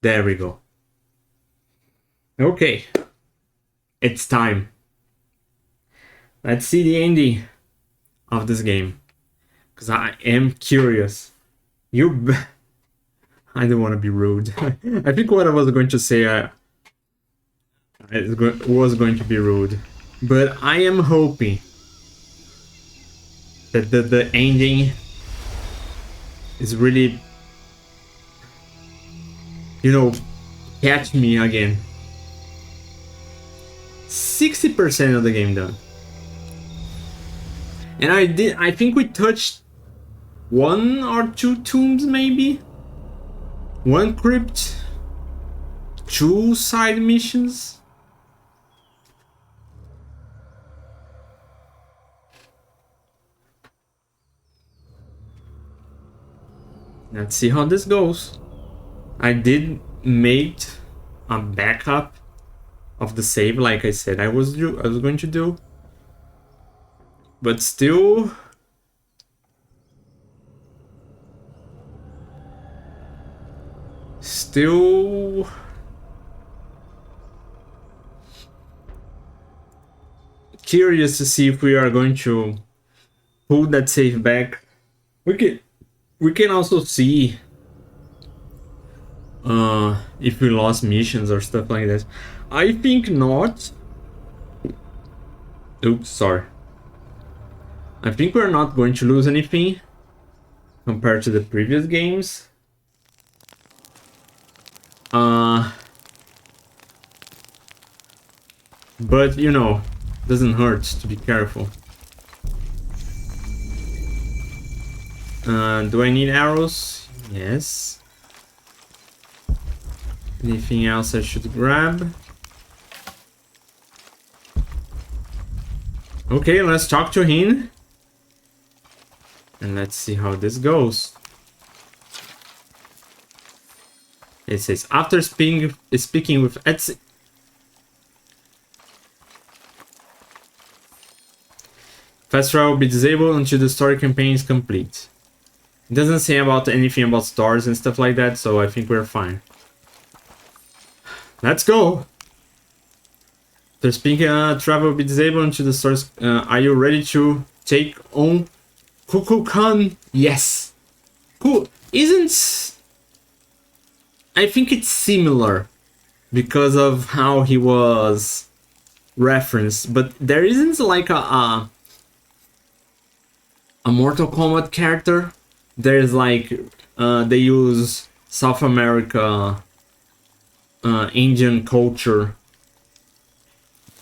There we go. Okay. It's time. Let's see the ending of this game. Because I am curious. I don't want to be rude. I think what I was going to say was going to be rude. But I am hoping that the ending is really, you know, catch me again. 60% of the game done. And I think we touched 1 or 2 tombs maybe? 1 crypt? 2 side missions? Let's see how this goes. I did make a backup of the save, like I said I was going to do. But still, curious to see if we are going to pull that save back. We can also see if we lost missions or stuff like that. I think not. Oops, sorry. I think we're not going to lose anything compared to the previous games. But you know, doesn't hurt to be careful. Do I need arrows? Yes. Anything else I should grab? Okay, let's talk to him. And let's see how this goes. It says, after speaking with Etsy, fast travel will be disabled until the story campaign is complete. It doesn't say anything about stars and stuff like that, so I think we're fine. Let's go! After speaking, travel will be disabled until the stars. Are you ready to take on Kukulkan? Yes! Cool. Isn't... I think it's similar because of how he was referenced, but there isn't like a Mortal Kombat character. There's like they use South America, Indian culture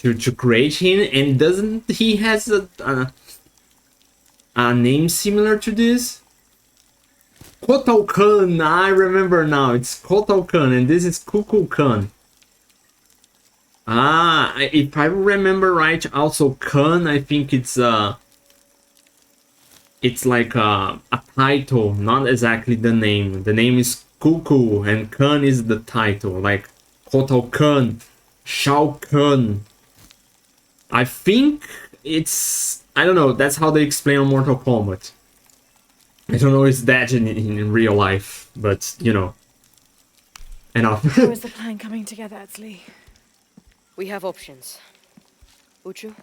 to create him, and doesn't he has a name similar to this? Kotal Khan, I remember now. It's Kotal Khan, and this is Kukulkan. Ah, if I remember right, also Khan, I think it's like a title, not exactly the name. The name is Kuku, and Khan is the title, like Kotal Khan, Shao Kahn. I think it's... I don't know, that's how they explain on Mortal Kombat. I don't know if it's that in real life, but, you know. Enough. How is the plan coming together, Edzli? We have options. Uchu?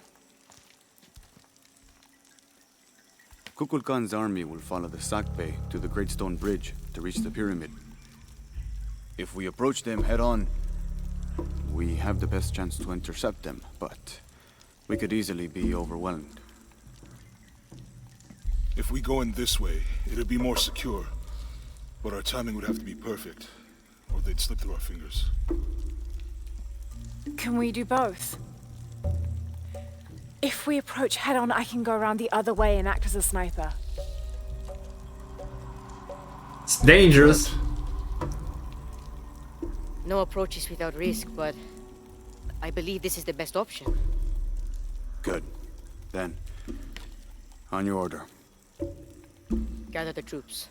Kukulkan's army will follow the Sakbe to the Great Stone Bridge to reach the pyramid. If we approach them head-on, we have the best chance to intercept them, but we could easily be overwhelmed. If we go in this way, it'd be more secure. But our timing would have to be perfect, or they'd slip through our fingers. Can we do both? If we approach head-on, I can go around the other way and act as a sniper. It's dangerous. No approach is without risk, but I believe this is the best option. Good. Then, on your order. Gather the troops.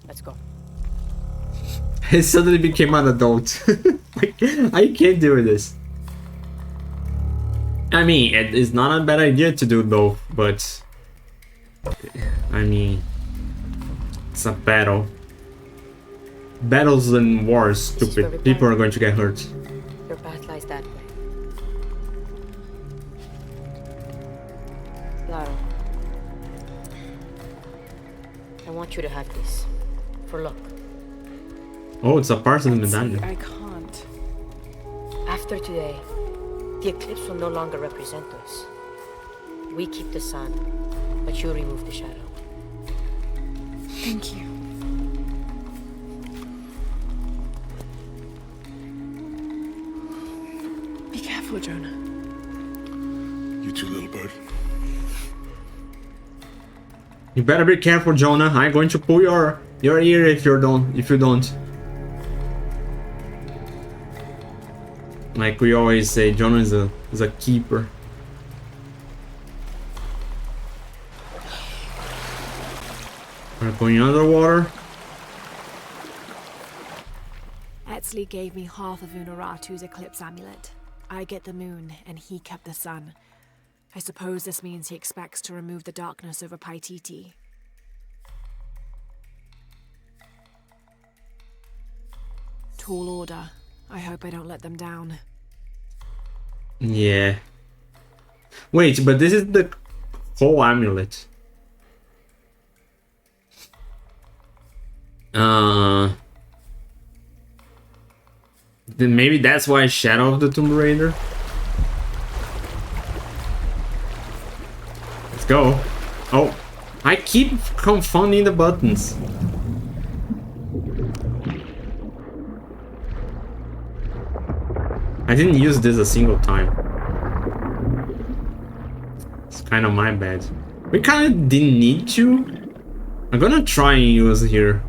Let's go. He suddenly became an adult. I can't do this. I mean, it's not a bad idea to do both, but... I mean... It's a battle. battles and wars, stupid. People are going to get hurt. Your path lies that way. Lara, I want you to have this. For luck. Oh, it's a part of the medallion. I can't. After today, the eclipse will no longer represent us. We keep the sun, but you remove the shadow. Thank you. Be careful, Jonah. You too, little bird. You better be careful, Jonah. I'm going to pull your ear if you don't. Like we always say, Jonah is a keeper. We're going underwater. Etzli gave me half of Unuratu's eclipse amulet. I get the moon, and he kept the sun. I suppose this means he expects to remove the darkness over Paititi. Tall order. I hope I don't let them down. Yeah. Wait, but this is the whole amulet. Then maybe that's why Shadow of the Tomb Raider. Let's go. Oh, I keep confounding the buttons. I didn't use this a single time. It's kind of my bad. We kind of didn't need to. I'm gonna try and use here.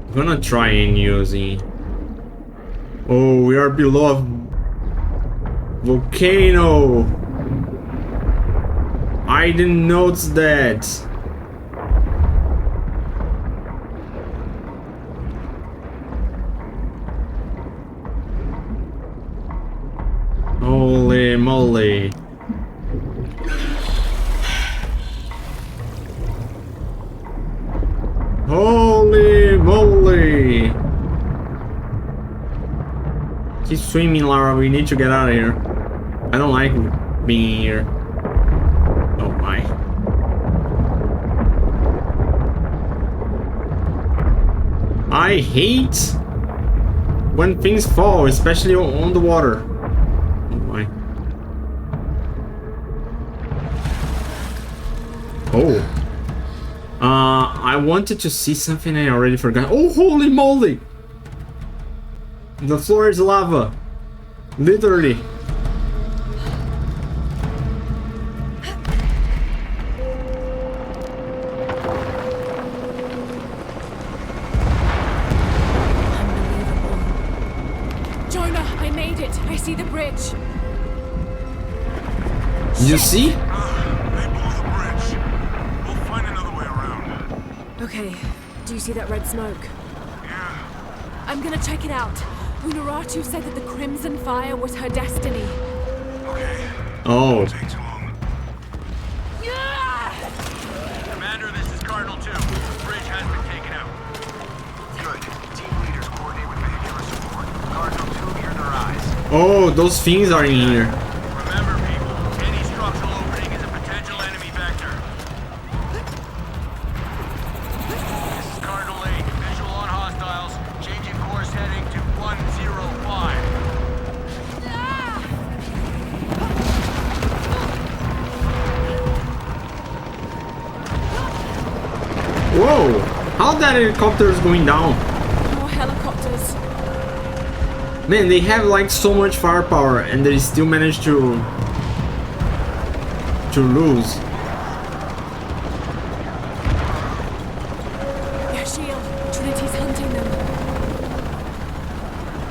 I'm gonna try and using. Oh, we are below a volcano. I didn't notice that. Holy moly. Holy moly. Keep swimming, Lara. We need to get out of here. I don't like being here. Oh my. I hate when things fall, especially on the water. Oh my. Oh. I wanted to see something I already forgot. Oh, holy moly! The floor is lava. Literally. Jonah, I made it. I see the bridge. You see? They blew the bridge. We'll find another way around. Okay, do you see that red smoke? Yeah. I'm gonna check it out. Unuratu said that the Crimson Fire was her destiny. Okay. Oh. Take too long. Commander, this is Cardinal 2. The bridge has been taken out. Good. Team leaders coordinate with vehicular support. Cardinal 2, here to rise. Oh, those things are in here. Remember, people, any structural opening is a potential enemy vector. This is Cardinal 8. Visual on hostiles. Changing course heading to 105. Whoa! How that helicopter is going down? More helicopters. Man, they have like so much firepower and they still manage to lose. Their shield. Trinity's hunting them.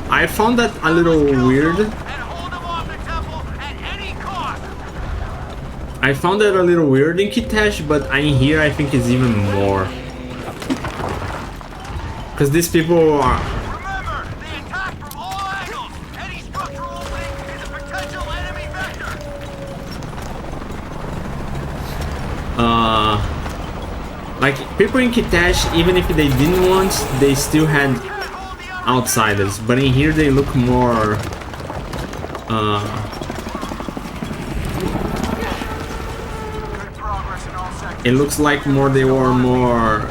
I found that a little weird. And hold them off the temple at any cost. I found that a little weird in Kitesh, but in here I think it's even more. Because these people are... Remember, they attack from all angles. Any structural opening is a potential enemy vector. like people in Kitesh, even if they didn't want, they still had outsiders, but in here they look more it looks like they were more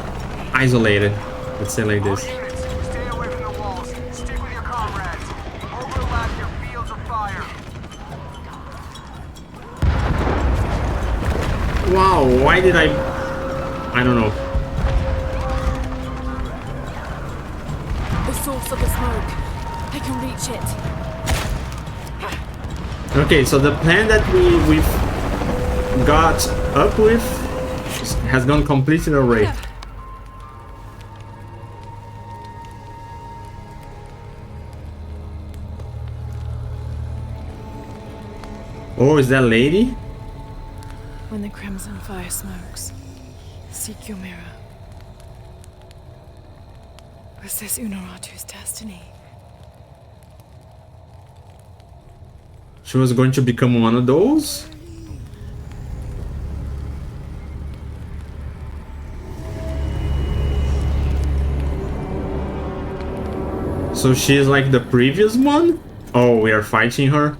isolated, let's say like this. Units, stay away from the walls. Stick with your comrades. Overlap your fields of fire. Wow, why did I don't know. The source of the smoke. I can reach it. Okay, so the plan that we've got up with has gone completely awry. Oh, is that lady? When the crimson fire smokes, seek your mirror. Was this Unaratu's destiny? She was going to become one of those? So she is like the previous one? Oh, we are fighting her?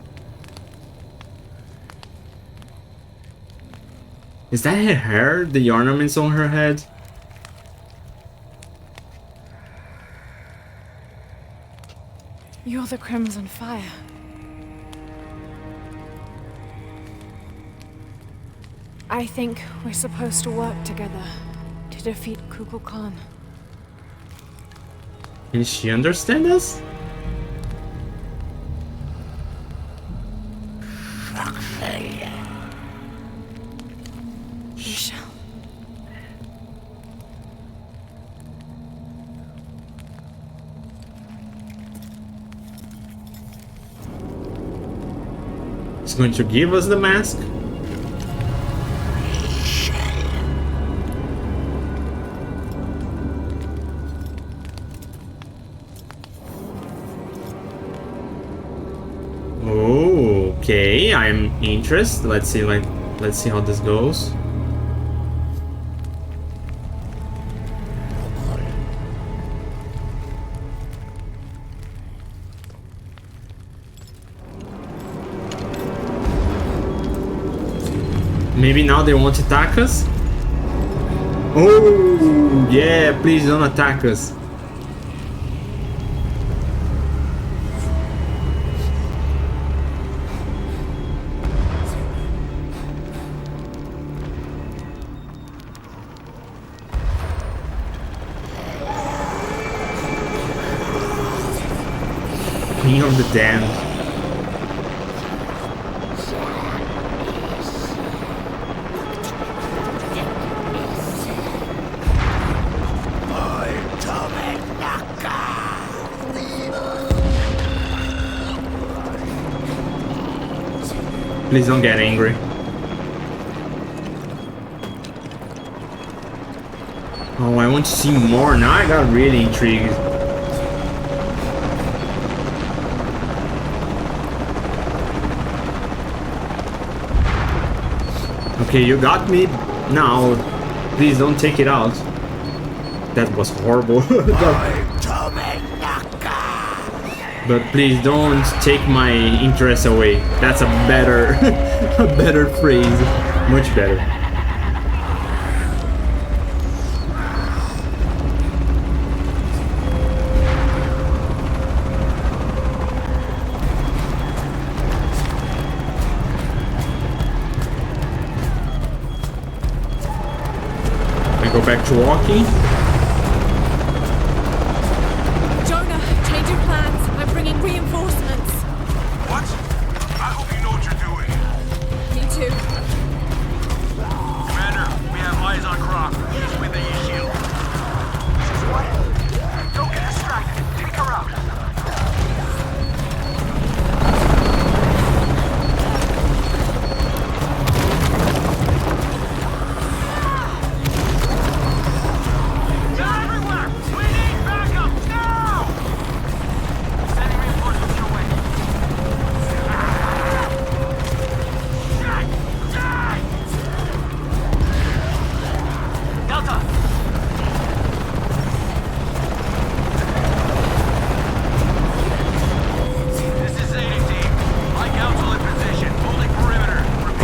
Is that her hair? The ornaments on her head? You're the crimson fire. I think we're supposed to work together to defeat Kukulkan. Khan. Can she understand us? We shall. It's going to give us the mask? Okay, I'm interested. Let's see how this goes. Maybe now they won't attack us? Oh, yeah, please don't attack us. King of the Damned. Please don't get angry. Oh, I want to see more. Now I got really intrigued. Okay, you got me. Now, please don't take it out. That was horrible. But please don't take my interest away. That's a better, a better phrase. Much better. I go back to walking. Jonah, change of plans. I'm bringing reinforcements. What? I hope you know what you're doing. Me too. Commander, we have eyes on Croc. He's with the E-Shield. What? Don't get distracted. Take her out.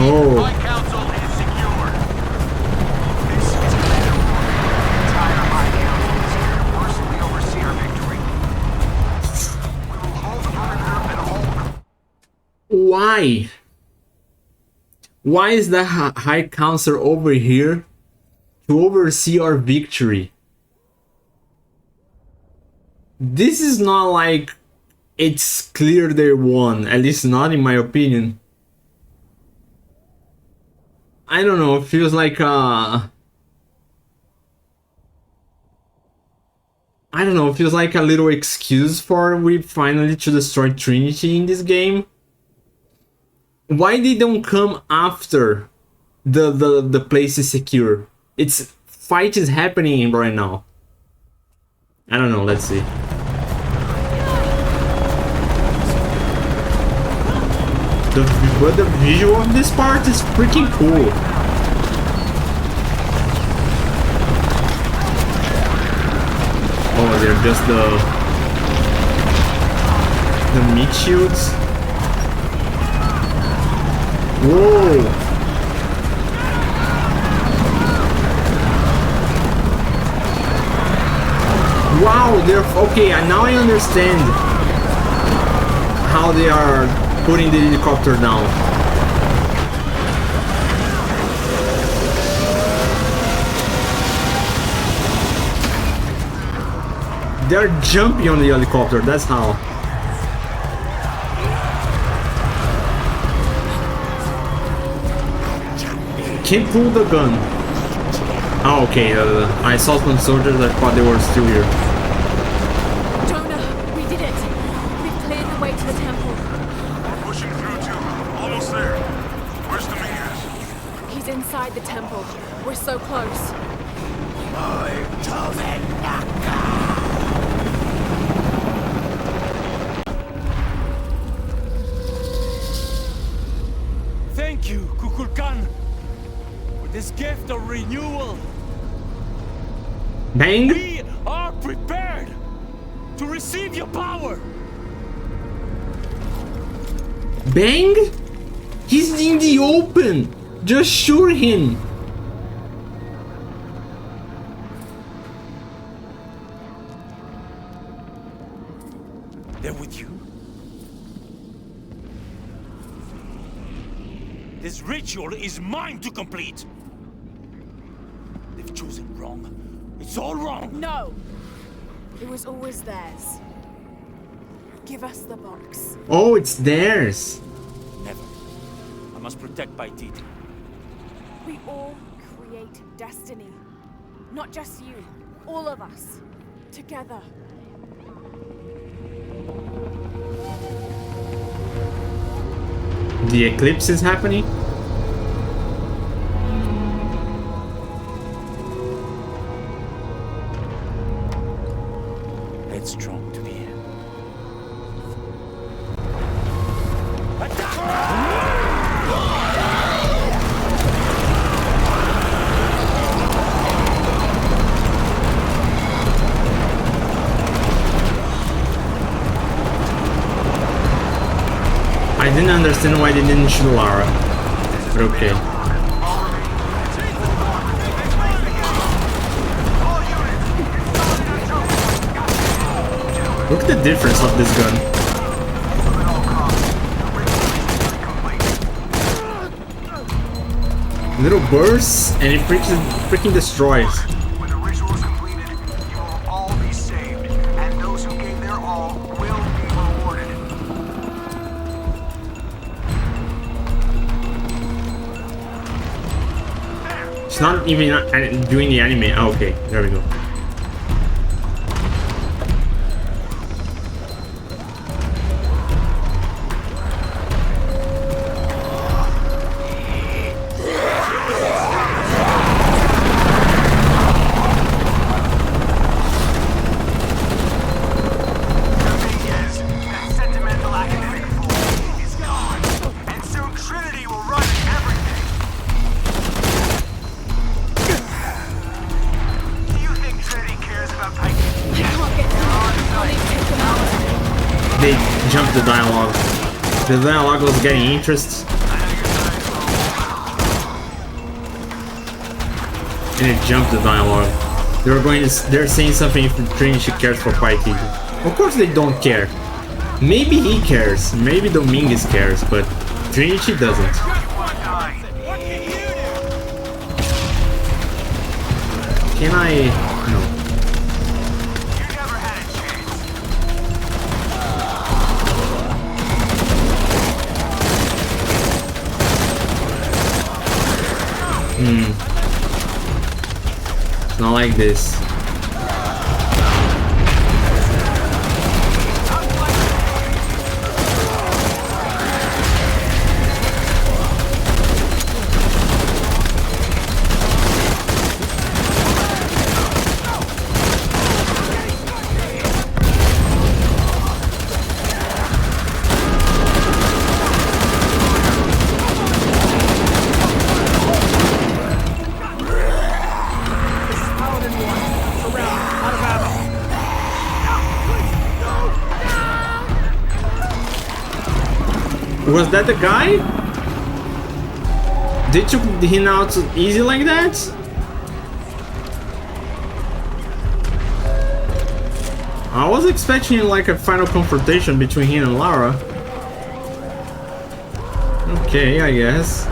Oh. High Council is secure. This is Commander Roy. The entire High Council is here to personally oversee our victory. We will hold the perimeter and hold... Why? Why is the High Council over here to oversee our victory? This is not like it's clear they won, at least not in my opinion. I don't know, it feels like I don't know, it feels like a little excuse for we finally to destroy Trinity in this game. Why they don't come after the place is secure? It's fight is happening right now. I don't know, let's see. But the visual of this part is freaking cool. Oh, they're just the meat shields. Whoa! Wow, they're okay. Now I understand how they are putting the helicopter down. They're jumping on the helicopter, that's how. Can't pull the gun. Oh, okay, I saw some soldiers, I thought they were still here. Jonah, we did it. We've cleared the way to the temple. We're pushing through too. Almost there. Where's Demetrius? He's inside the temple. We're so close. Thank you, Kukulkan, for this gift of renewal. Bang! We are prepared to receive your power. Bang? He's in the open! Just shoot him! They're with you. This ritual is mine to complete. They've chosen wrong. It's all wrong. No! It was always theirs. Give us the box. Oh, it's theirs! Never. I must protect Paititi. We all create destiny. Not just you. All of us. Together. The eclipse is happening? It's strong to be here. I didn't understand why they didn't shoot Lara. But okay. Look at the difference of this gun. Little bursts and it freaking destroys. When the ritual is completed, you will all be saved, and those who gave their all will be rewarded. It's not even doing the anime. Oh, okay, there we go. Dominguez, that sentimental academic fool, is gone, and soon Trinity will run everything. Do you think Trinity cares about Titan? I can't get through. I'll need to take them out. They jumped the dialogue. The dialogue was getting interest. I know you're trying to And it jumped the dialogue. They're saying something if Trinity cares for Pikey. Of course they don't care. Maybe he cares, maybe Dominguez cares, but Trinity doesn't. Can I... No. It's not like this. Was that the guy? They took him out easy like that? I was expecting like a final confrontation between him and Lara. Okay, I guess.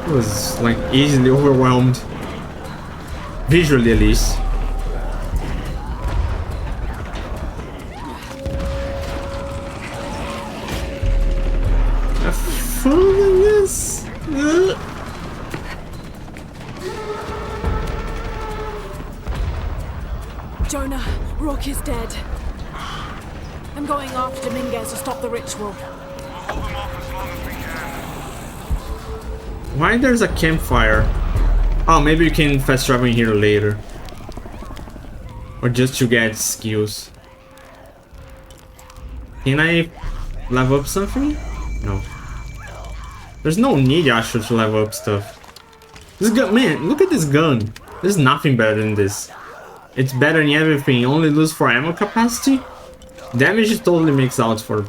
It was like easily overwhelmed. Visually, at least. Have fun with this. Jonah, Rourke is dead. I'm going after Dominguez to stop the ritual. Why there's a campfire? Oh, maybe you can fast travel in here later. Or just to get skills. Can I level up something? No. There's no need actually to level up stuff. This gun, man, look at this gun. There's nothing better than this. It's better in everything, only lose for ammo capacity. Damage totally makes out for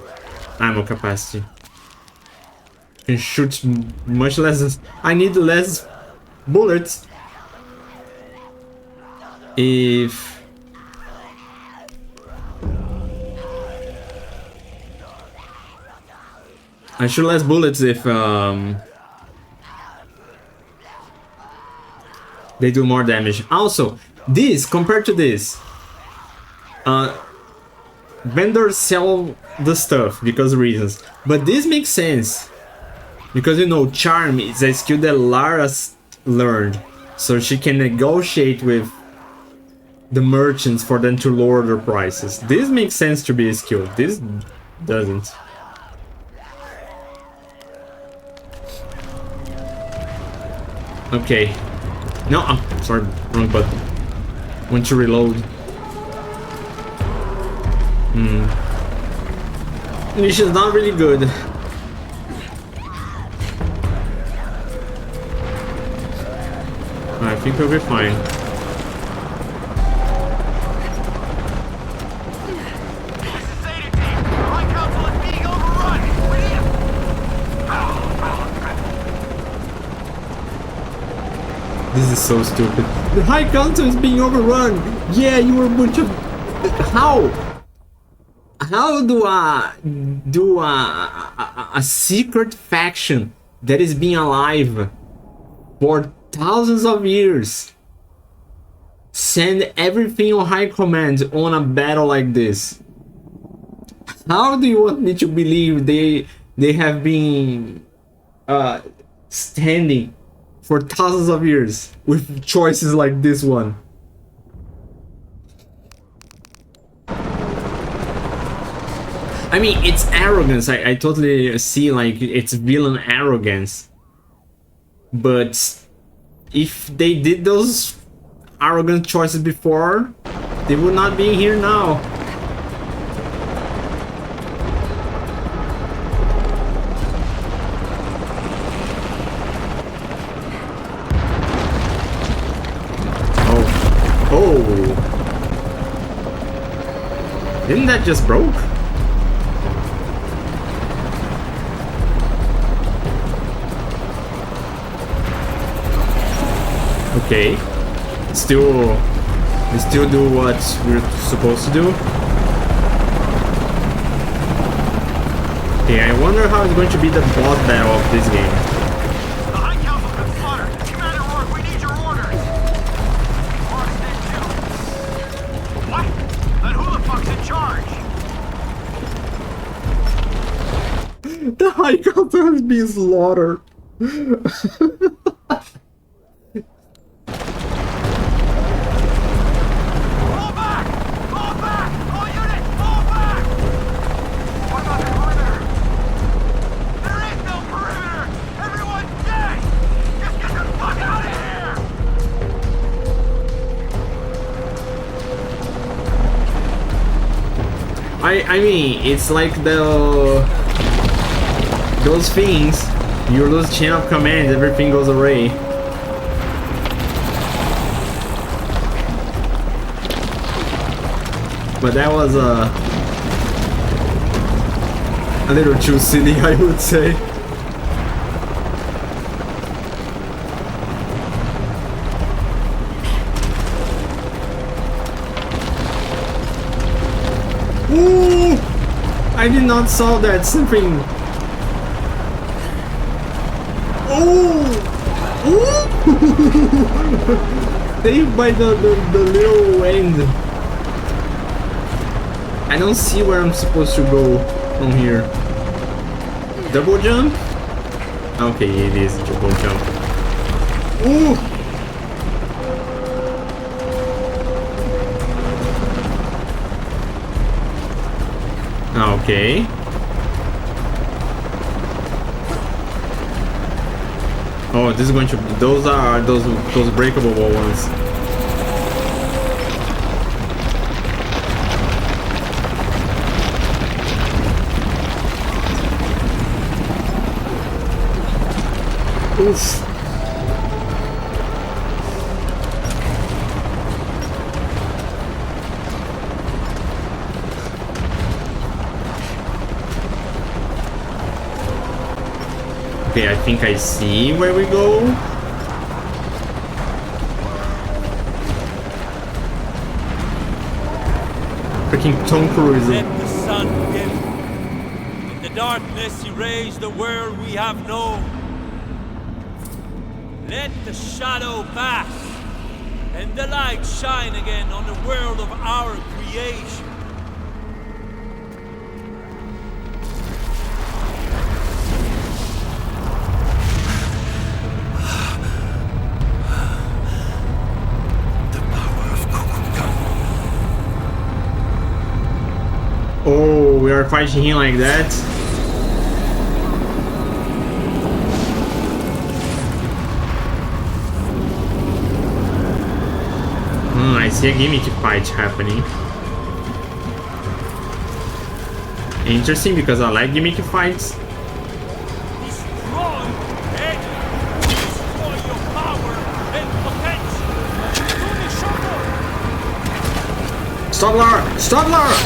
ammo capacity. Can shoot much less. I need less bullets. If I shoot less bullets if they do more damage. Also, this compared to this, vendors sell the stuff because of reasons, but this makes sense because you know charm is a skill that Lara's learned, so she can negotiate with the merchants for them to lower their prices. This makes sense to be a skill. This doesn't. Okay. No, I'm sorry, wrong button. Want to reload. This is not really good. I think we'll be fine. This is so stupid. The High Council is being overrun. Yeah, you were a bunch of... How? How do a secret faction that is being alive for thousands of years send everything on high command on a battle like this? How do you want me to believe they have been standing for thousands of years with choices like this one? I mean, it's arrogance. I totally see like it's villain arrogance. But if they did those arrogant choices before, they would not be here now. Oh. Didn't that just broke? Okay. We still do what we're supposed to do. Okay, I wonder how it's going to be the boss battle of this game. The High Council's been slaughtered. Commander Rourke, we need your orders. Rourke's dead too. What? Then who the fuck's in charge? The High Council has been slaughtered. Fall back! Fall back! All units, fall back! What about the perimeter? There is no perimeter! Everyone's dead! Just get the fuck out of here! I mean, it's like those things. You lose chain of command, everything goes away. But that was a little too silly, I would say. Ooh! I did not saw that something. Oh! Ooh! Saved by the little end. I don't see where I'm supposed to go from here. Double jump? Okay, it is double jump. Ooh! Okay. Oh, this is going to. Those are those breakable ones. Oof. Okay, I think I see where we go. Freaking Tom Cruise. Let the sun dim. In the darkness erase the world we have known. Let the shadow pass, and the light shine again on the world of our creation. Oh, we are fighting him like that. I see a gimmick fight happening. Interesting, because I like gimmick fights. Destroy it! Destroy your power and potential! Stop, Lara! Stop, Lara!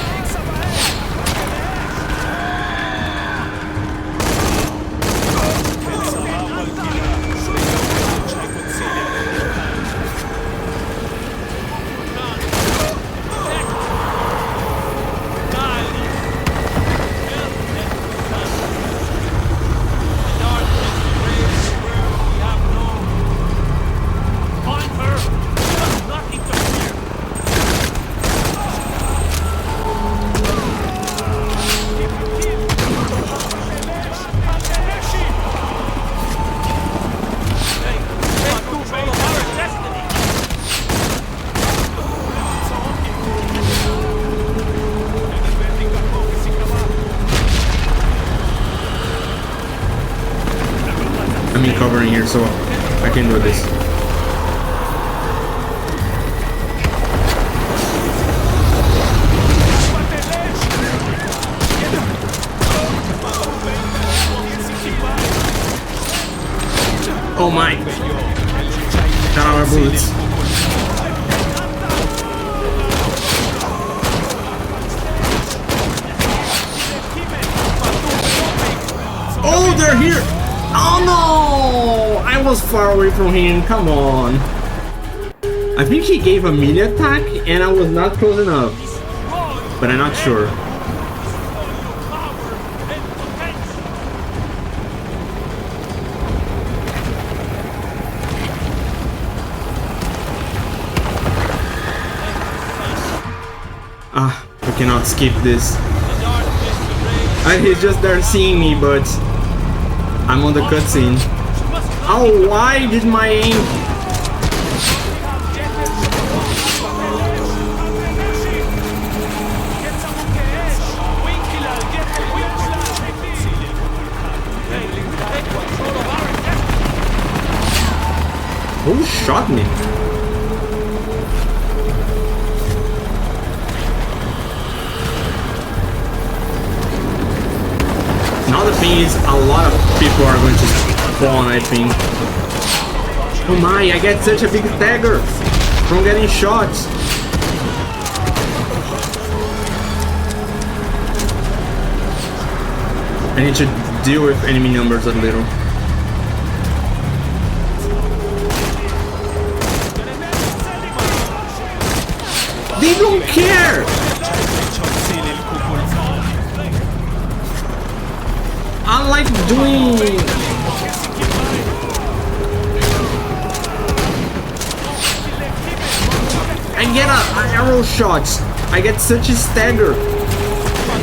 Covering here, so I can do this. Oh my! Got our bullets. Oh, they're here! Oh no! I was far away from him, come on. I think he gave a melee attack and I was not close enough. But I'm not sure. Ah, we cannot skip this. He's just there seeing me, but I'm on the cutscene. Oh, why did my aim? Who shot me? Now the thing is, a lot of people are going to spawn, I think. Oh my, I get such a big stagger from getting shots. I need to deal with enemy numbers a little. They don't care! I like doing... I get an arrow shots. I get such a stagger.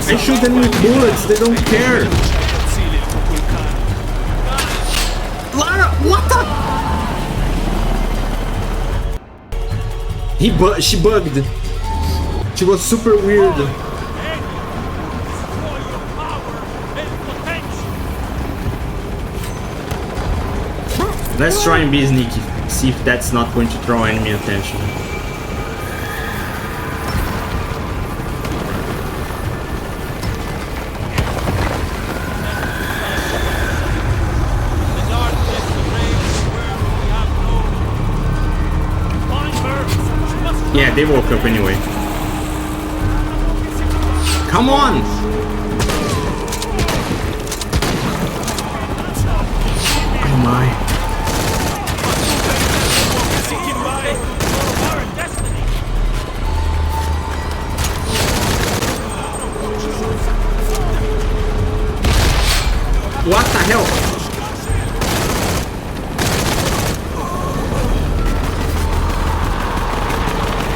I shoot them with bullets, they don't care. Lara, what the? She bugged. She was super weird. Let's try and be sneaky. See if that's not going to draw enemy attention. Yeah, they woke up anyway. Come on! Oh my. What the hell?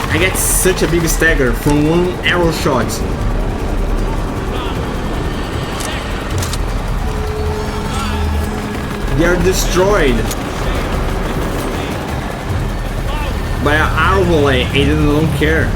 I get such a big stagger from one arrow shot. They are destroyed by an arrow volley. I don't care.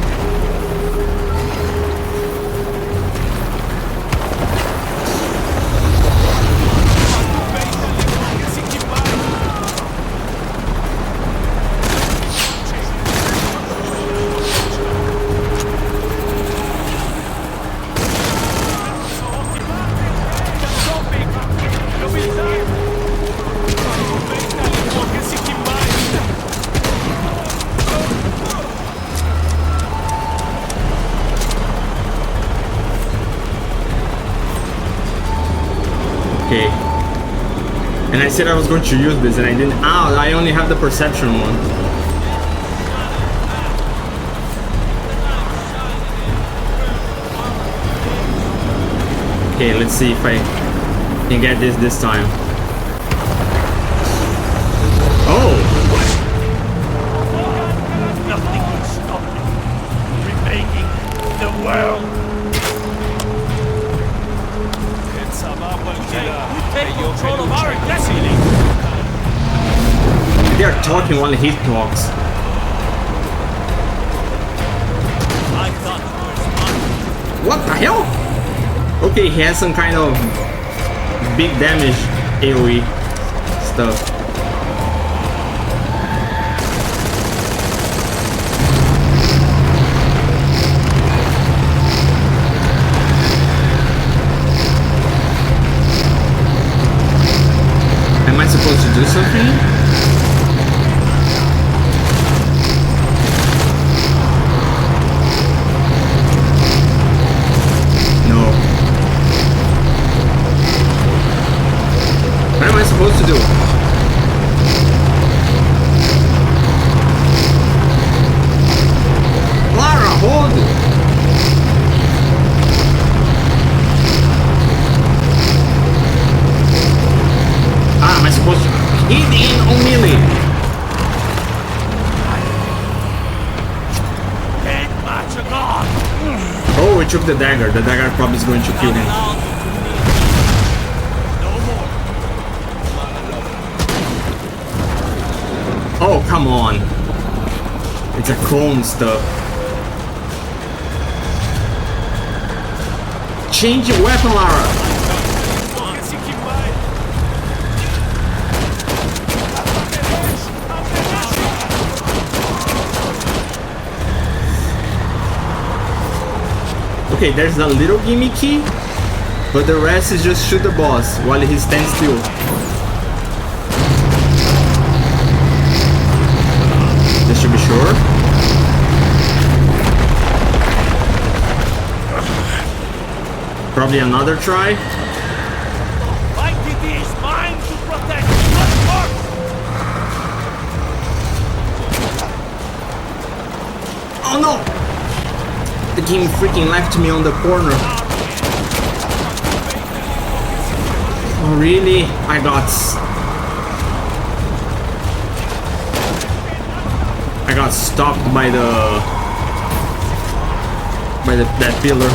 Okay. And I said I was going to use this and I didn't. Ah, I only have the perception one. Okay, let's see if I can get this time. Oh! Nothing will stop me from remaking the world. Take control of our destiny. They are talking while he talks. I thought it was mine. What the hell? Okay, he has some kind of big damage AoE stuff. Am I supposed to do something? What am I supposed to do? took the dagger. The dagger probably is going to kill him. Oh, come on. It's a clone stuff. Change your weapon, Lara. Okay, there's a little gimmicky, but the rest is just shoot the boss while he stands still. Just to be sure. Probably another try. ITD is mine to protect, not yours! Oh no! The game freaking left me on the corner. Oh really? I got stopped by that pillar.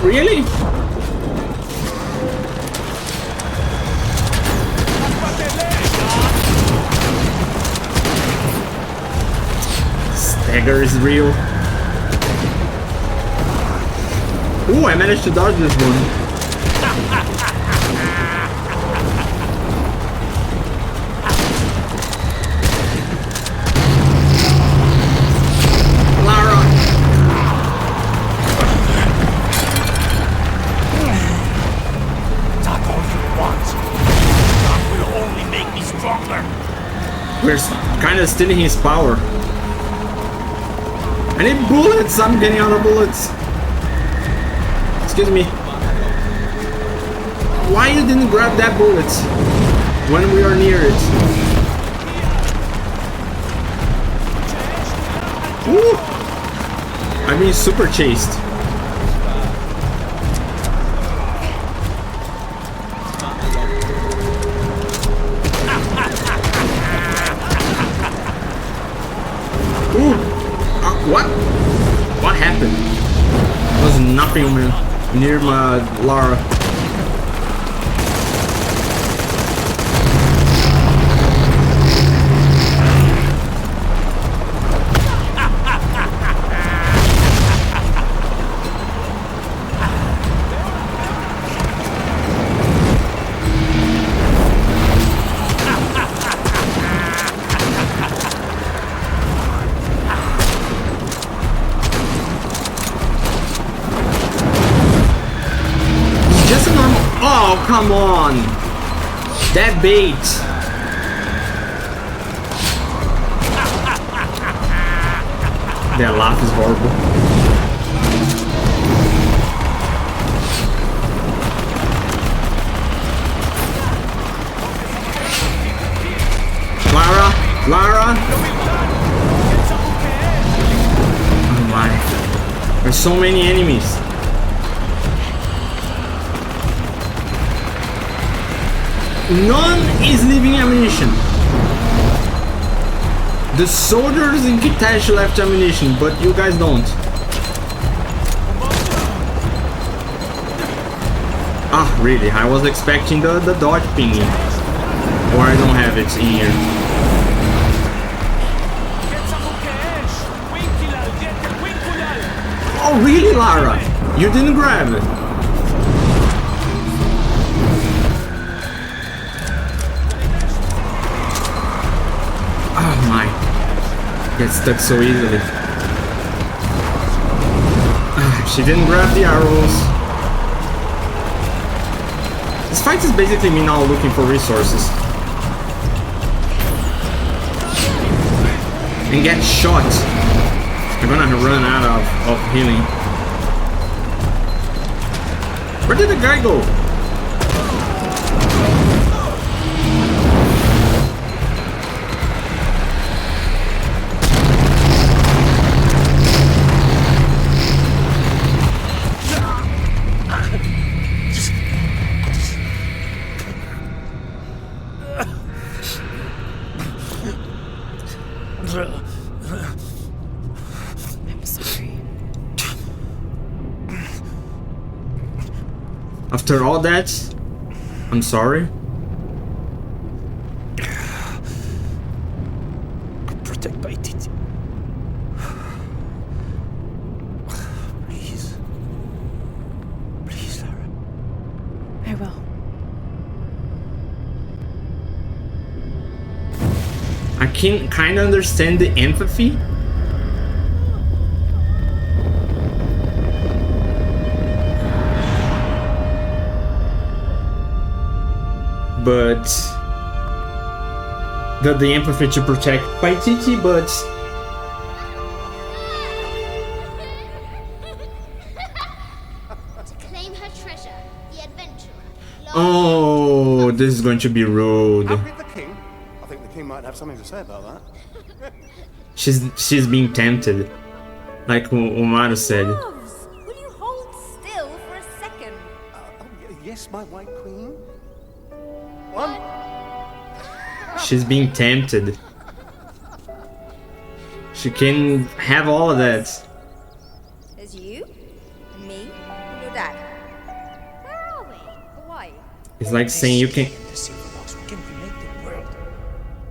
Really? Stagger is real. Ooh, I managed to dodge this one. We're kind of stealing his power. I need bullets! I'm getting out of bullets. Excuse me. Why you didn't grab that bullet when we are near it? Woo! I'm being super chased. What? What happened? There was nothing near my Lara. Oh, come on! That bait! That laugh is horrible. Lara! Lara! Oh my. There's so many enemies. None is leaving ammunition. The soldiers in Kitash left ammunition, but you guys don't. Ah, really? I was expecting the dodge thingy. Or I don't have it in here. Oh, really, Lara? You didn't grab it? Get stuck so easily. She didn't grab the arrows. This fight is basically me now looking for resources. And get shot. I'm gonna run out of healing. Where did the guy go? After all that, I'm sorry. Protect my titi. Please. Please, Lara. I will. I can kind of understand the empathy. But the empathy to protect Paititi, but To claim her treasure, the adventurer. oh, this is going to be rude. Out with the king. I think the king might have something to say about that. She's being tempted, like Umaru said. Loves, will you hold still for a second? Yes, my white queen. One. She's being tempted. She can have all of that. There's you, and me, and your dad. Where are we? Hawaii. It's like saying you can. The silver box, we can remake the world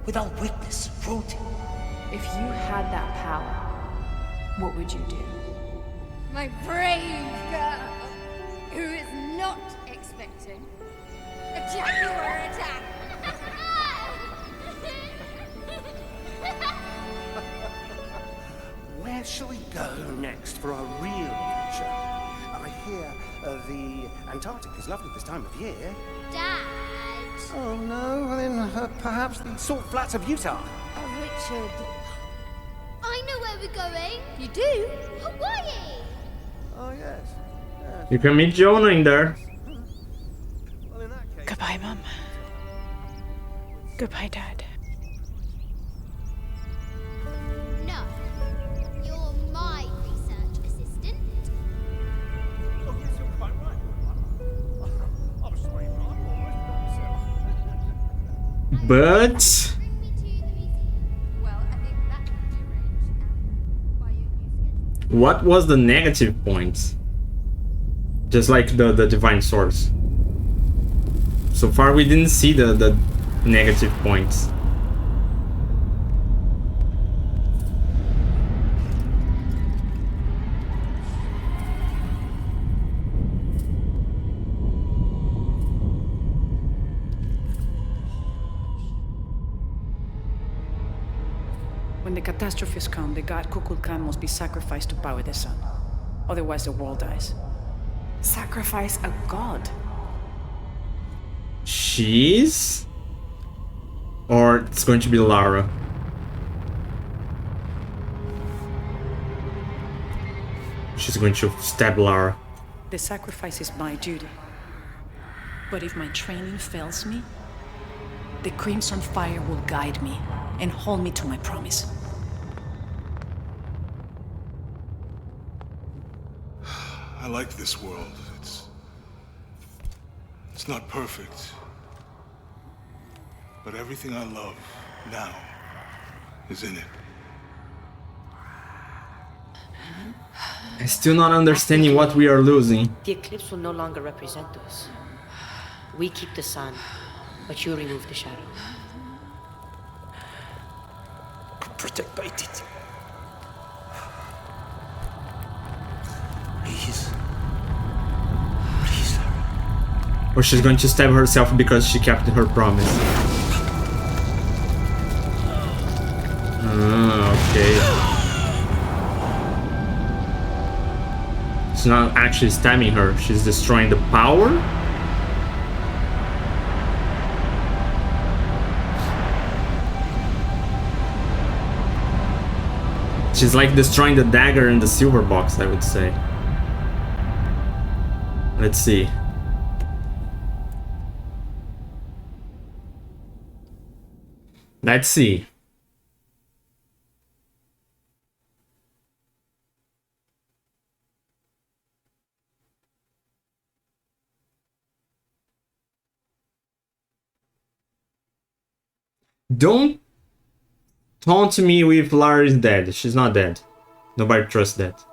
without weakness, cruelty. If you had that power, what would you do? My brave girl, who is not expecting a jaguar attack. Where shall we go next for our real adventure? I hear the Antarctic is lovely this time of year. Dad. Oh no, well then perhaps the salt flats of Utah. Oh, Richard. I know where we're going. You do? Hawaii. Oh yes. You can meet Jonah in there. Well in that case. Goodbye, Mom. Goodbye, Dad. No. You're my research assistant. Oh yes, you're quite right. I'm sorry, I'm almost myself. But Bring me to the museum. Well, I think that can be arranged. By your new schedule. what was the negative point? Just like the divine source. So far we didn't see the negative points. When the catastrophes come, the god Kukulkan must be sacrificed to power the sun. Otherwise, the world dies. Sacrifice a god? She's? Or it's going to be Lara. She's going to stab Lara. The sacrifice is my duty. But if my training fails me, the Crimson Fire will guide me and hold me to my promise. I like this world. It's not perfect. But everything I love now is in it. I'm still not understanding what we are losing. The eclipse will no longer represent us. We keep the sun, but you remove the shadow. Protect my titi. Please. Please, Lara. Or she's going to stab herself because she kept her promise. Okay. She's not actually stabbing her, she's destroying the power? She's like destroying the dagger in the silver box, I would say. Let's see. Let's see. Don't taunt me with Lara is dead. She's not dead. Nobody trusts that.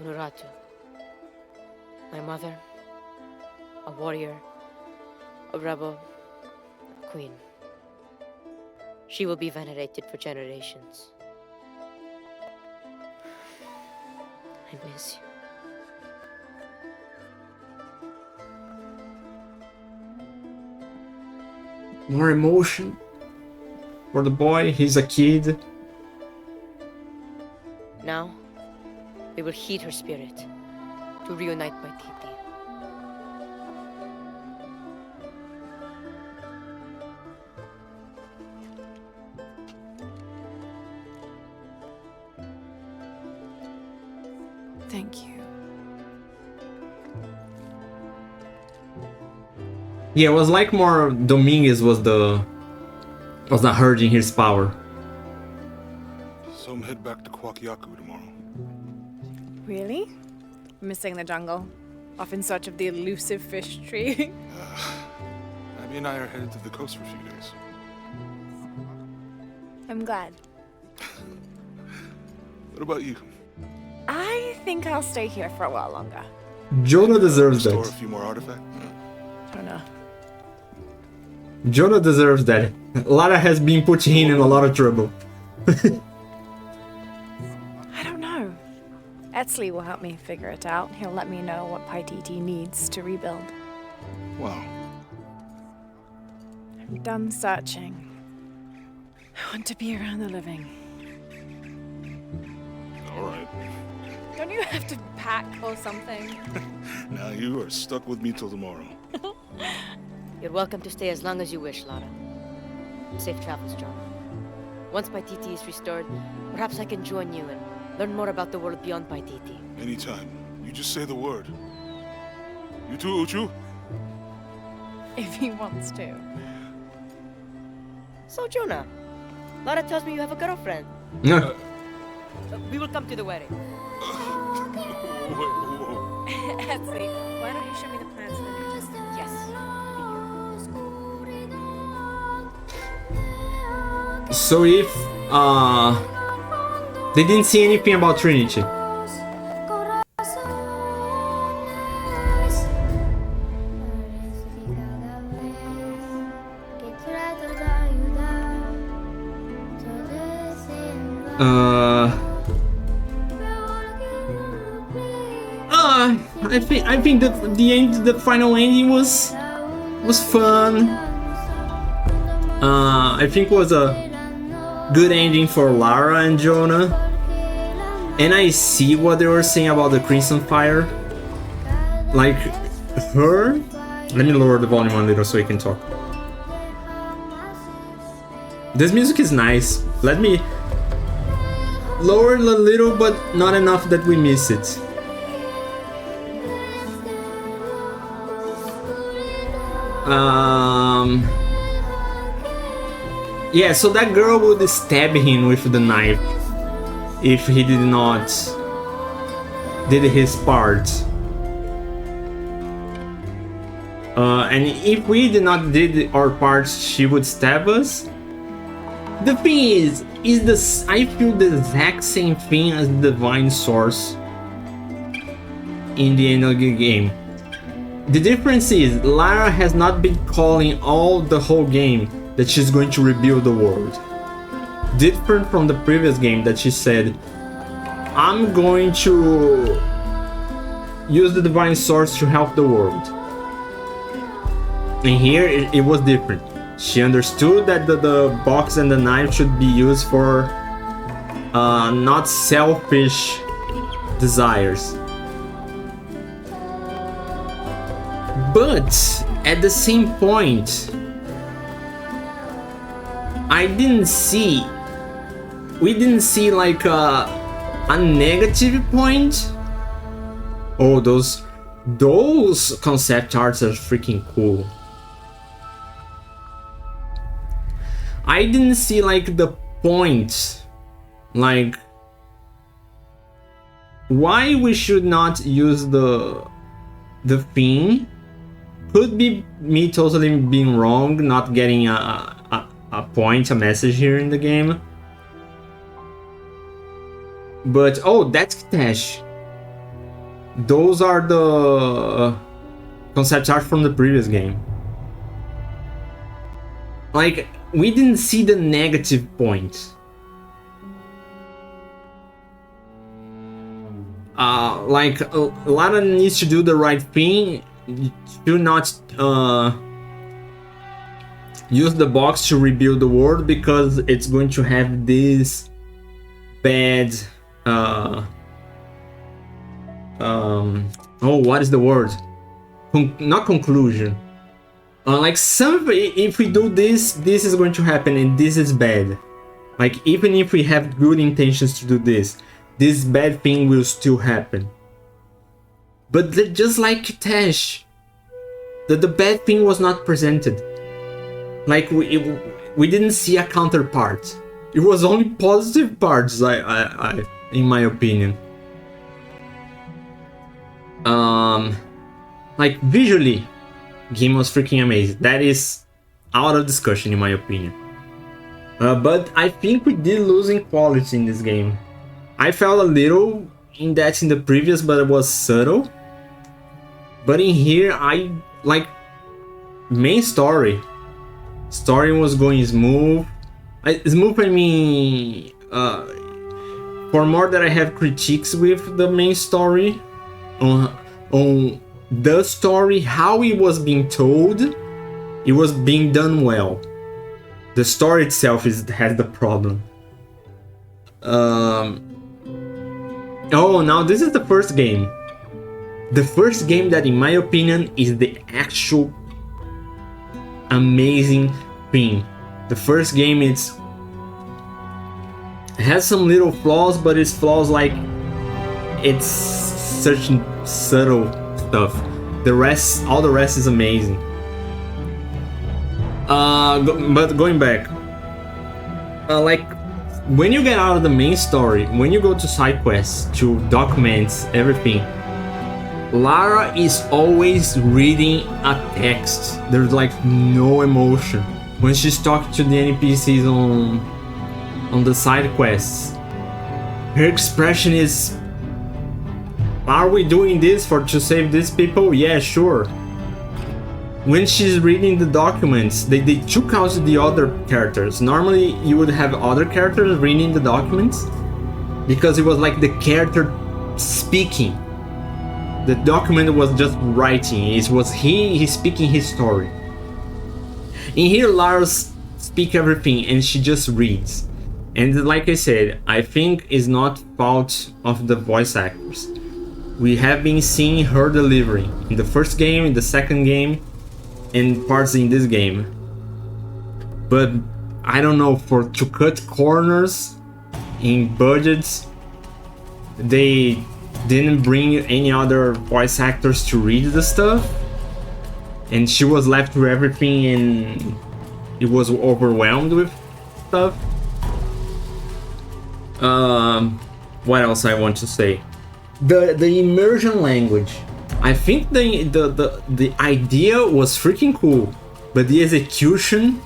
Unuratu. My mother, a warrior, a rebel, a queen. She will be venerated for generations. I miss you. More emotion for the boy. He's a kid. Now, we will heed her spirit to reunite Paititi. Thank you. Yeah, it was like more Dominguez was not hurting his power. So I'm head back to Kwakyaku tomorrow. Really? Missing the jungle? Off in search of the elusive fish tree? Abby and I are headed to the coast for a few days. I'm glad. What about you? I think I'll stay here for a while longer. Jonah deserves Store a that. few more artifacts? I don't know. Jonah deserves that. Lara has been putting him in a lot of trouble. I don't know. Etzli will help me figure it out. He'll let me know what Paititi needs to rebuild. Wow. I'm done searching. I want to be around the living. Alright. Don't you have to pack or something? Now you are stuck with me till tomorrow. You're welcome to stay as long as you wish, Lara. Safe travels, John. Once Paititi is restored, perhaps I can join you and learn more about the world beyond Paititi. Anytime. You just say the word. You too, Uchu? If he wants to. So, Jonah, Lara tells me you have a girlfriend. No. We will come to the wedding. Whoa. Etzli, why don't you show me the plans for the new testament? Yes. So if they didn't see anything about Trinity. I think that the final ending was fun. I think it was a good ending for Lara and Jonah. And I see what they were saying about the Crimson Fire. Like her. Let me lower the volume a little so we can talk. This music is nice. Let me lower it a little, but not enough that we miss it. Yeah, so that girl would stab him with the knife if he did not did his part. And if we did not did our parts, she would stab us. The thing is this, I feel the exact same thing as the Divine Source in the end of the game. The difference is Lara has not been calling the whole game that she's going to rebuild the world. Different from the previous game that she said, I'm going to use the Divine Source to help the world. And here it was different. She understood that the box and the knife should be used for not selfish desires. But at the same point, we didn't see like a negative point. Oh, those concept arts are freaking cool. I didn't see like the point, like why we should not use the thing. Could be me totally being wrong, not getting a point, a message here in the game. But oh, that's Kitesh. those are the concept art from the previous game. Like, we didn't see the negative points. Like, Lara needs to do the right thing. Do not use the box to rebuild the world, because it's going to have this bad oh, what is the word? Not conclusion. Like, if we do this, this is going to happen and this is bad. Like, even if we have good intentions to do this, this bad thing will still happen. But just like Tesh, the bad thing was not presented. Like, we didn't see a counterpart. It was only positive parts, I in my opinion. Like, visually, game was freaking amazing. That is out of discussion in my opinion. But I think we did lose in quality in this game. I felt a little in that in the previous, but it was subtle. But in here, I like main story. Story was going smooth. Smooth, I mean, for more that I have critiques with the main story, on the story, how it was being told, it was being done well. The story itself has the problem. Oh, now this is the first game. The first game that, in my opinion, is the actual amazing thing. The first game has some little flaws, but it's flaws like it's such subtle stuff. All the rest is amazing. But going back, like, when you get out of the main story, when you go to side quests to document everything, Lara is always reading a text. There's like no emotion. When she's talking to the NPCs on the side quests, her expression is, are we doing this to save these people? Yeah, sure. When she's reading the documents, they took out the other characters. Normally you would have other characters reading the documents, because it was like the character speaking. The document was just writing. It was he speaking his story. In here, Lara's speak everything and she just reads. And like I said, I think it's not fault of the voice actors. We have been seeing her delivering in the first game, in the second game, and parts in this game. But I don't know, to cut corners in budgets, they didn't bring any other voice actors to read the stuff, and she was left with everything and it was overwhelmed with stuff. What else I want to say? The immersion language. I think the idea was freaking cool, but the execution,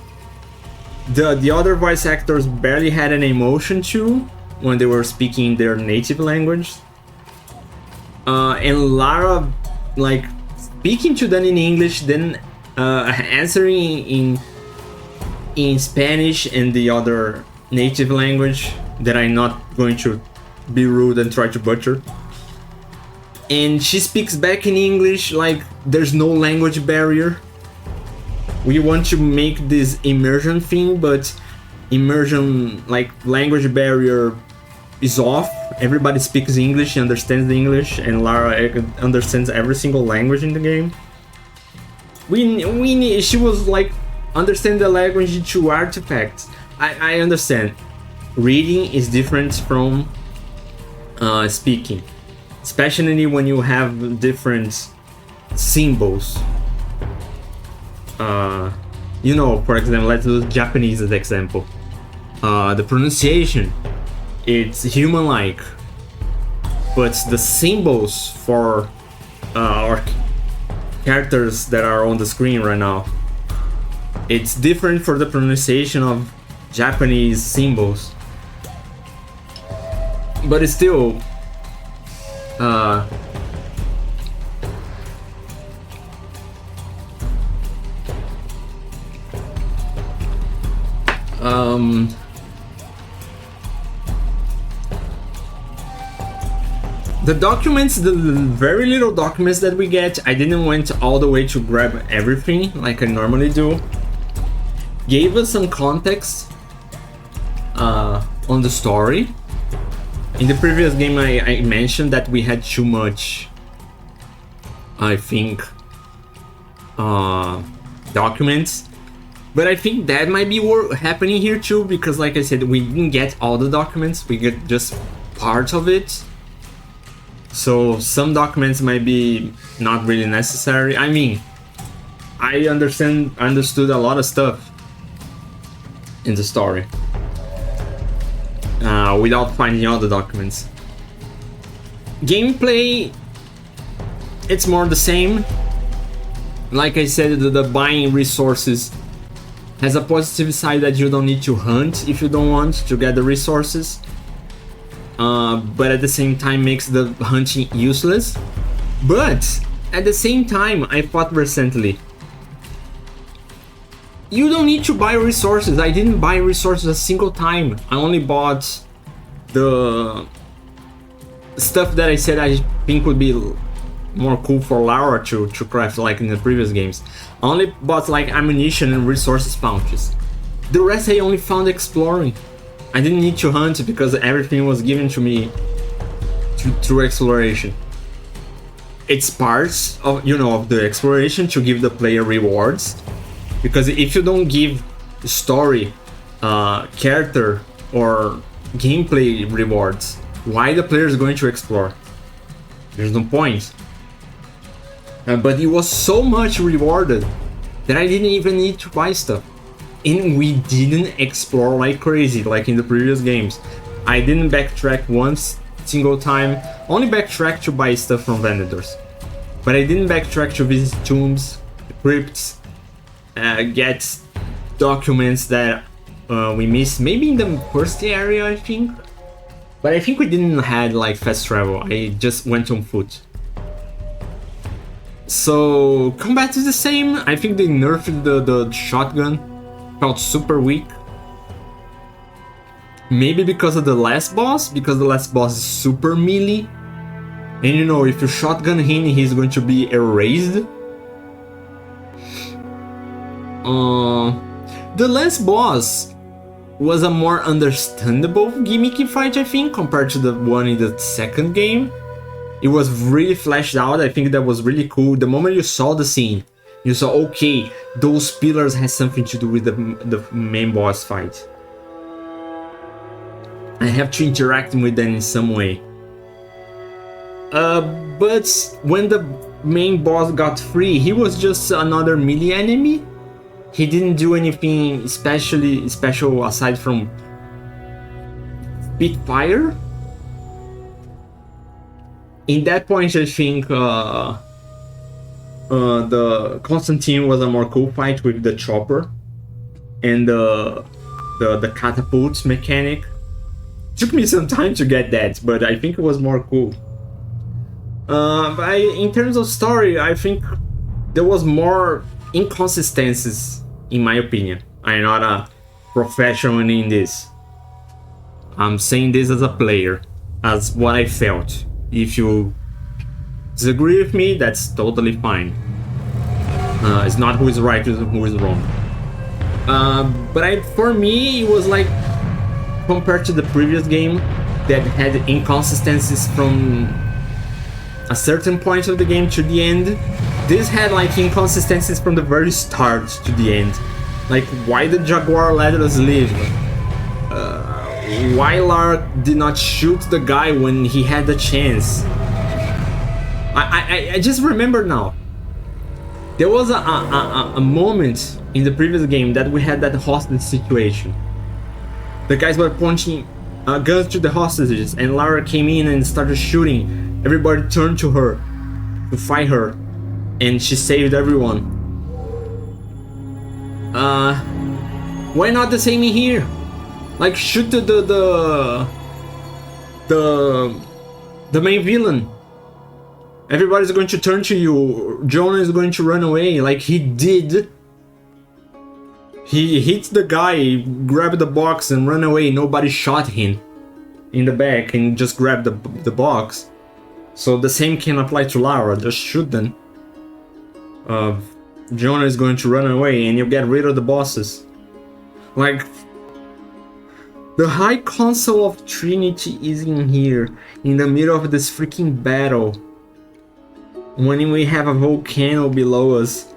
the other voice actors barely had an emotion to when they were speaking their native language. And Lara, like, speaking to them in English, then answering in Spanish and the other native language that I'm not going to be rude and try to butcher. And she speaks back in English, like there's no language barrier. We want to make this immersion thing, but immersion, like, language barrier is off. Everybody speaks English, understands the English, and Lara understands every single language in the game. She was like, understand the language to artifacts. I understand. Reading is different from speaking, especially when you have different symbols. You know, for example, let's use Japanese as example. The pronunciation, it's human-like, but the symbols for our characters that are on the screen right now, it's different for the pronunciation of Japanese symbols. But it's still The documents, the very little documents that we get, I didn't went all the way to grab everything like I normally do. Gave us some context on the story. In the previous game I mentioned that we had too much, I think, documents. But I think that might be happening here too, because like I said, we didn't get all the documents, we get just part of it. So some documents might be not really necessary. I mean, I understood a lot of stuff in the story without finding all the documents. Gameplay, it's more the same. Like I said, the buying resources has a positive side that you don't need to hunt if you don't want to get the resources. But at the same time makes the hunting useless. But at the same time, I thought recently, you don't need to buy resources. I didn't buy resources a single time. I only bought the stuff that I said I think would be more cool for Lara to craft, like in the previous games. I only bought like ammunition and resources pouches. The rest I only found exploring. I didn't need to hunt because everything was given to me through exploration. It's parts of, you know, of the exploration to give the player rewards, because if you don't give story, character or gameplay rewards, why the player is going to explore? There's no point. But it was so much rewarded that I didn't even need to buy stuff. And we didn't explore like crazy, like in the previous games. I didn't backtrack once single time, only backtrack to buy stuff from vendors. But I didn't backtrack to visit tombs, crypts, get documents that we missed, maybe in the first area, I think. But I think we didn't had like fast travel, I just went on foot. So combat is the same. I think they nerfed the shotgun. Felt super weak. Maybe because of the last boss, because the last boss is super melee. And you know, if you shotgun him, he's going to be erased. The last boss was a more understandable gimmicky fight, I think, compared to the one in the second game. It was really fleshed out. I think that was really cool. The moment you saw the scene, you saw, okay, those pillars has something to do with the main boss fight. I have to interact with them in some way. But when the main boss got free, he was just another melee enemy. He didn't do anything special aside from spit fire. In that point, I think the Constantine was a more cool fight with the chopper and the catapult mechanic. Took me some time to get that, but I think it was more cool. In terms of story, I think there was more inconsistencies, in my opinion. I'm not a professional in this. I'm saying this as a player, as what I felt. If you disagree with me, that's totally fine. It's not who is right, it's who is wrong. But for me, it was like, compared to the previous game that had inconsistencies from a certain point of the game to the end, this had like inconsistencies from the very start to the end. Like, why the Jaguar let us live? Why Lara did not shoot the guy when he had the chance? I just remember now. There was a moment in the previous game that we had that hostage situation. The guys were pointing guns to the hostages, and Lara came in and started shooting. Everybody turned to her to fight her, and she saved everyone. Why not the same in here? Like, shoot the main villain. Everybody's going to turn to you. Jonah is going to run away, like he did. He hit the guy, grabbed the box and ran away. Nobody shot him in the back and just grabbed the box. So the same can apply to Lara, just shoot them. Jonah is going to run away and you get rid of the bosses. Like, the High Council of Trinity is in here, in the middle of this freaking battle. When we have a volcano below us.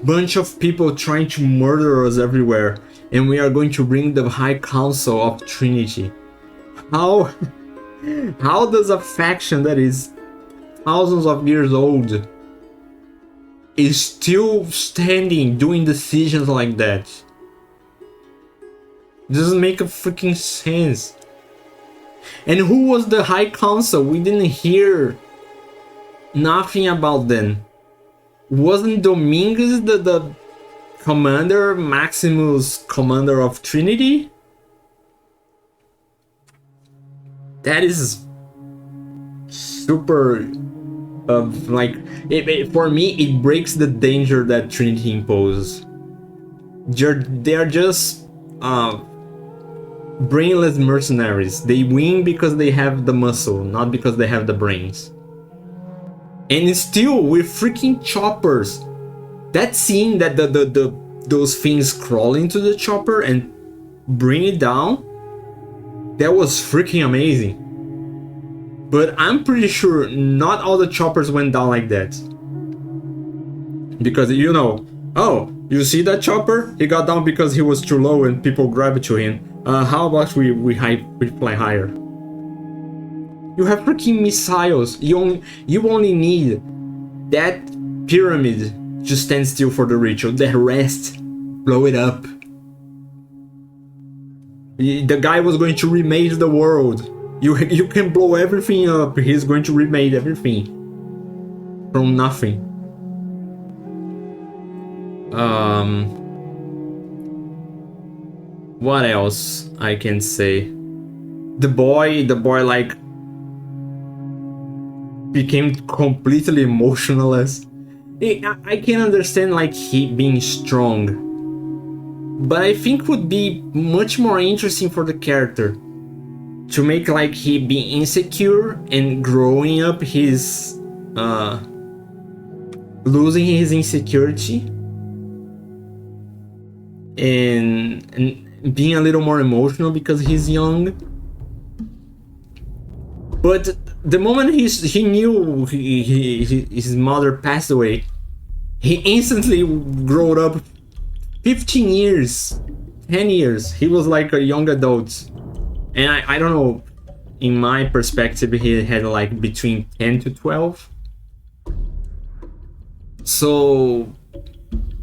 Bunch of people trying to murder us everywhere. And we are going to bring the High Council of Trinity. How does a faction that is thousands of years old is still standing doing decisions like that? Doesn't make a freaking sense. And who was the High Council? We didn't hear nothing about them. Wasn't Dominguez the commander, Maximus commander of Trinity? That is super like for me it breaks the danger that Trinity imposes. They're just brainless mercenaries. They win because they have the muscle, not because they have the brains. And still with freaking choppers. That scene that those things crawl into the chopper and bring it down, that was freaking amazing. But I'm pretty sure not all the choppers went down like that. Because, you know, oh, you see that chopper? He got down because he was too low and people grabbed to him. How about we fly higher? You have freaking missiles. You only need that pyramid to stand still for the ritual. The rest, blow it up. The guy was going to remake the world. You can blow everything up. He's going to remake everything from nothing. What else I can say? The boy like became completely emotionless. I can understand like he being strong, but I think would be much more interesting for the character to make like he be insecure and growing up his losing his insecurity and being a little more emotional because he's young. But the moment he knew his mother passed away, he instantly grew up 15 years, 10 years. He was like a young adult. And I don't know, in my perspective, he had like between 10 to 12. So,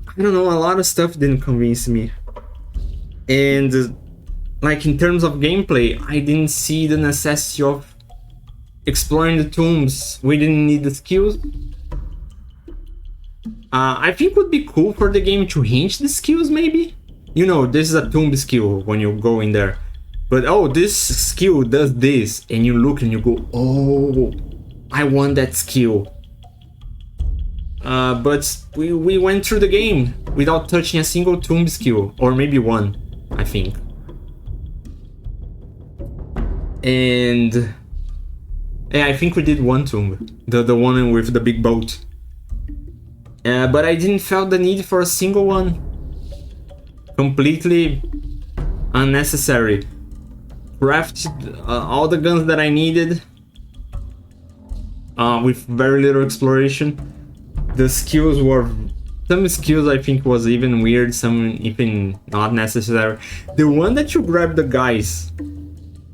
I don't know, a lot of stuff didn't convince me. And like in terms of gameplay, I didn't see the necessity of exploring the tombs. We didn't need the skills. I think it would be cool for the game to hint the skills maybe. You know, this is a tomb skill when you go in there. But oh, this skill does this. And you look and you go, oh, I want that skill. But we went through the game without touching a single tomb skill. Or maybe one, I think. And yeah, I think we did one tomb. The one with the big boat. But I didn't feel the need for a single one. Completely unnecessary. Crafted all the guns that I needed. With very little exploration. The skills were... Some skills I think was even weird, some even not necessary. The one that you grab the guys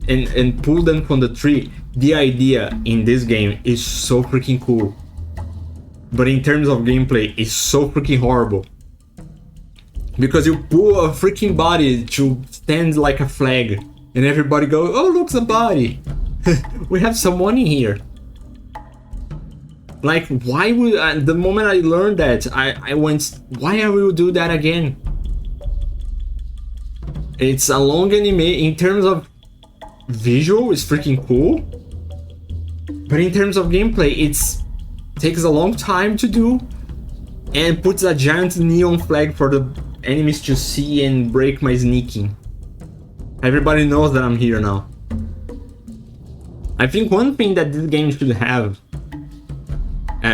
and pull them from the tree, the idea in this game is so freaking cool. But in terms of gameplay, it's so freaking horrible. Because you pull a freaking body to stand like a flag. And everybody goes, oh, look, a body. We have someone in here. Like, why would... the moment I learned that, I went, why I will do that again? It's a long anime. In terms of visual, it's freaking cool. But in terms of gameplay, it's... takes a long time to do. And puts a giant neon flag for the enemies to see and break my sneaking. Everybody knows that I'm here now. I think one thing that this game should have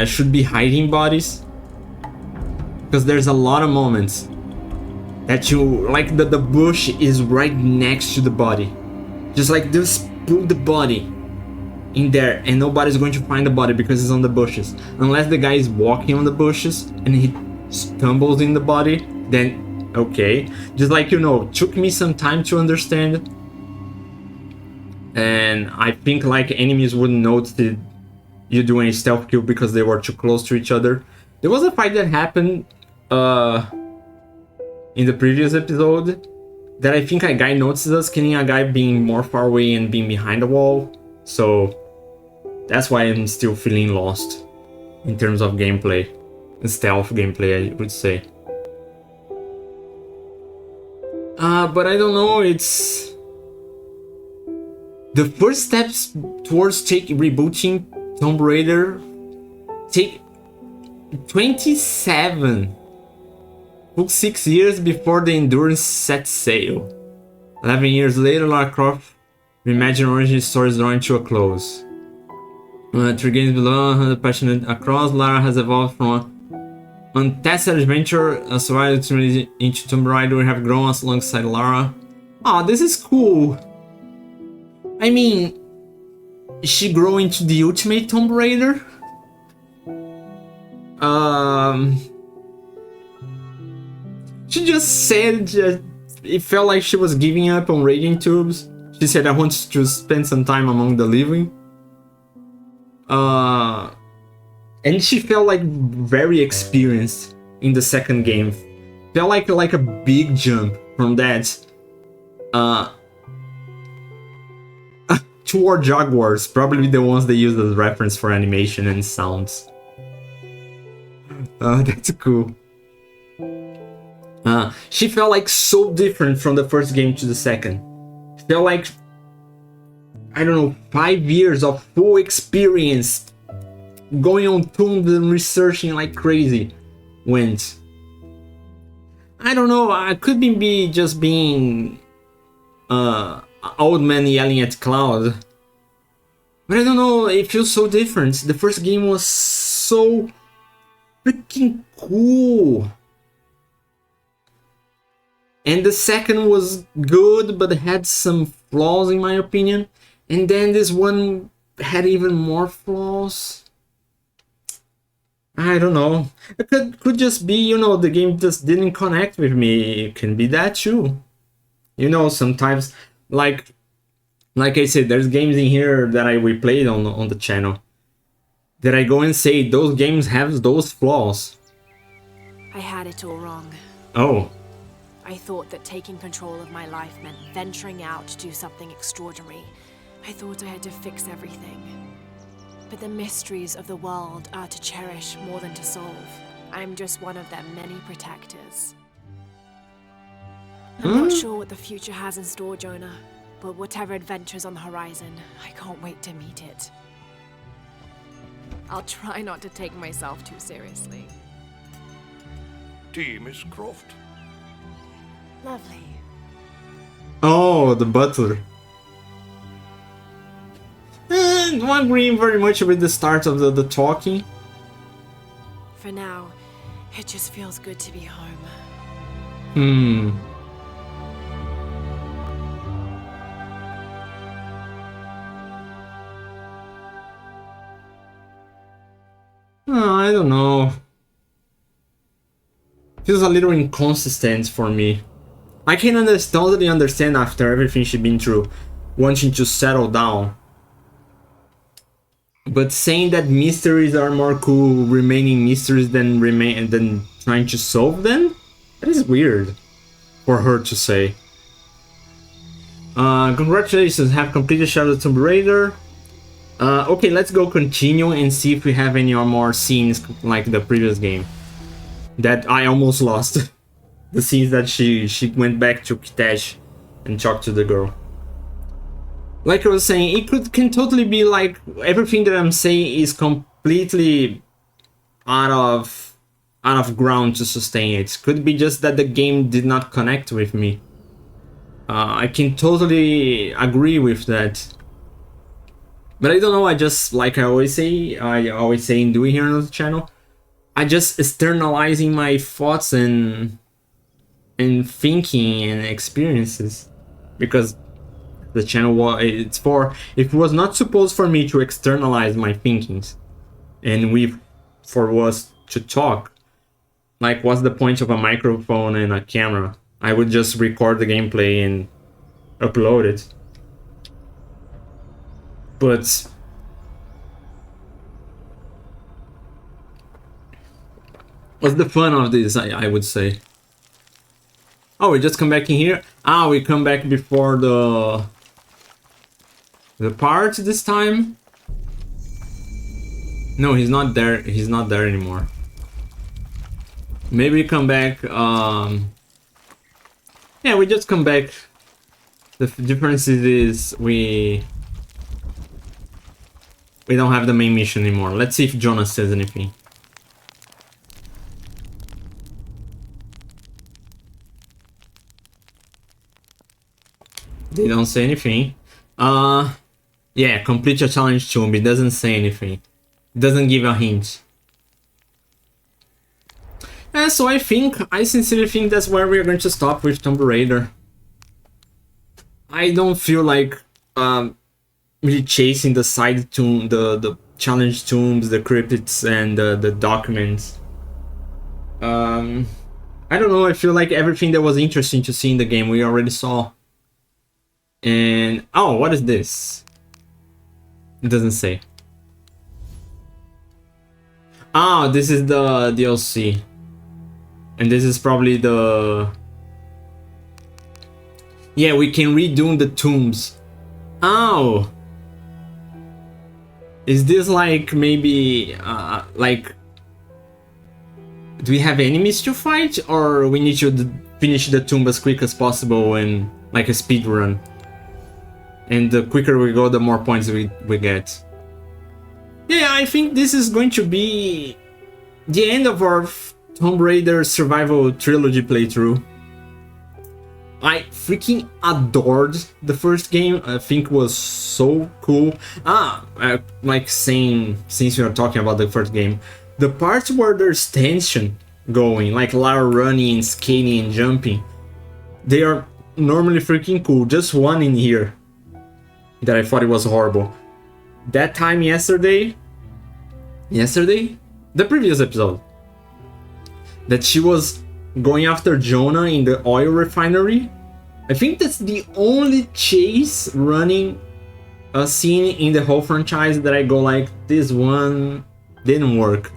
should be hiding bodies, because there's a lot of moments that you like the bush is right next to the body, just like just put the body in there and nobody's going to find the body because it's on the bushes, unless the guy is walking on the bushes and he stumbles in the body, then okay. Just like, you know, took me some time to understand, and I think like enemies wouldn't notice you doing a stealth kill because they were too close to each other. There was a fight that happened in the previous episode that I think a guy notices us killing a guy being more far away and being behind the wall, so that's why I'm still feeling lost in terms of gameplay, stealth gameplay I would say. But I don't know, it's the first steps towards rebooting Tomb Raider take 27. Took 6 years before the Endurance set sail. 11 years later, Lara Croft reimagined origin stories drawing to a close. 3 games below, passionate across, Lara has evolved from an untested adventure, a survival ultimately into Tomb Raider. We have grown alongside Lara. Oh, this is cool. I mean, is she grow into the ultimate Tomb Raider? She just said it felt like she was giving up on raiding tubes. She said, I want to spend some time among the living. And she felt like very experienced in the second game. Felt like a big jump from that to War Jaguars, probably the ones they use as reference for animation and sounds. That's cool. She felt like so different from the first game to the second. Felt like, I don't know, 5 years of full experience, going on tombs and researching like crazy. Went. I don't know, I could be just being old man yelling at cloud, but I don't know, it feels so different. The first game was so freaking cool, and the second was good but had some flaws in my opinion, and then this one had even more flaws. I don't know, it could just be, you know, the game just didn't connect with me. It can be that too, you know. Sometimes like I said, there's games in here that we played on the channel that I go and say those games have those flaws. I had it all wrong. Oh. I thought that taking control of my life meant venturing out to do something extraordinary. I thought I had to fix everything. But the mysteries of the world are to cherish more than to solve. I'm just one of their many protectors. I'm not sure what the future has in store, Jonah, but whatever adventure's on the horizon, I can't wait to meet it. I'll try not to take myself too seriously. Tea, Miss Croft. Lovely. Oh, the butler. And I'm agreeing very much with the start of the talking. For now, it just feels good to be home. I don't know. Feels a little inconsistent for me. I can totally understand after everything she's been through, wanting to settle down. But saying that mysteries are more cool, remaining mysteries than trying to solve them, that is weird for her to say. Congratulations, have completed Shadow of the Tomb Raider. Okay, let's go continue and see if we have any more scenes like the previous game that I almost lost. The scenes that she went back to Kitesh and talked to the girl. Like I was saying, it can totally be like everything that I'm saying is completely out of ground to sustain it. Could be just that the game did not connect with me. I can totally agree with that. But I don't know, I just, like I always say in doing here on the channel, I just externalizing my thoughts and thinking and experiences, because the channel it's for, it was not supposed for me to externalize my thinkings and for us to talk. Like, what's the point of a microphone and a camera? I would just record the gameplay and upload it. But what's the fun of this, I would say? Oh, we just come back in here? Ah, we come back before the part this time? No, he's not there. He's not there anymore. Maybe we come back, yeah, we just come back. The difference is we don't have the main mission anymore. Let's see if Jonas says anything. They don't say anything. Yeah, complete your challenge tomb. It doesn't say anything. It doesn't give a hint. So I sincerely think that's where we're going to stop with Tomb Raider. I don't feel like really chasing the side tomb, the challenge tombs, the cryptids, and the documents. I don't know, I feel like everything that was interesting to see in the game we already saw. And oh, what is this? It doesn't say. Ah, this is the DLC. And this is probably the... Yeah, we can redo the tombs. Oh! Is this like maybe like... Do we have enemies to fight, or we need to finish the tomb as quick as possible and like a speed run? And the quicker we go, the more points we get. Yeah, I think this is going to be the end of our Tomb Raider Survival Trilogy playthrough. I freaking adored the first game. I think it was so cool. Like saying, since we are talking about the first game, the parts where there's tension going, like Lara running and skating and jumping, they are normally freaking cool. Just one in here that I thought it was horrible. That time yesterday, the previous episode, that she was going after Jonah in the oil refinery. I think that's the only chase running scene in the whole franchise that I go like, this one didn't work.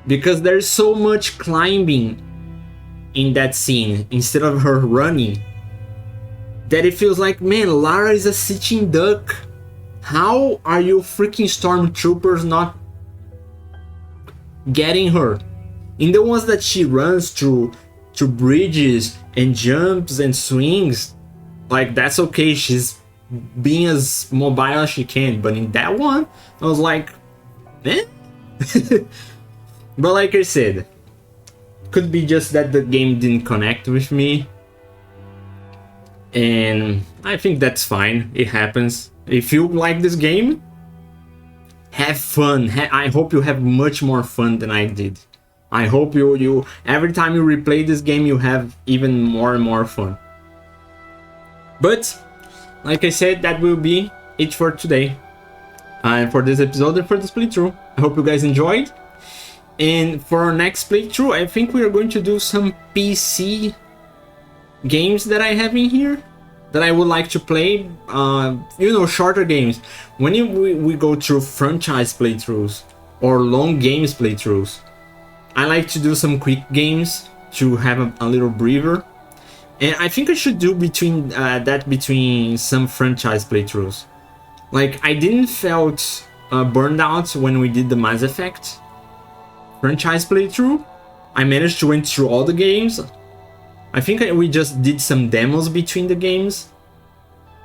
Because there's so much climbing in that scene instead of her running, that it feels like, man, Lara is a sitting duck. How are you freaking stormtroopers not getting her? In the ones that she runs through bridges and jumps and swings, like, that's okay, she's being as mobile as she can. But in that one, I was like, eh? But like I said, could be just that the game didn't connect with me, and I think that's fine. It happens. If you like this game, have fun. I hope you have much more fun than I did. I hope you every time you replay this game, you have even more and more fun. But like I said, that will be it for today, and for this episode and for this playthrough. I hope you guys enjoyed. And for our next playthrough, I think we are going to do some PC games that I have in here that I would like to play. You know, shorter games. When we go through franchise playthroughs or long games playthroughs, I like to do some quick games to have a little breather. And I think I should do between some franchise playthroughs. Like, I didn't felt burned out when we did the Mass Effect franchise playthrough. I managed to went through all the games. I think we just did some demos between the games,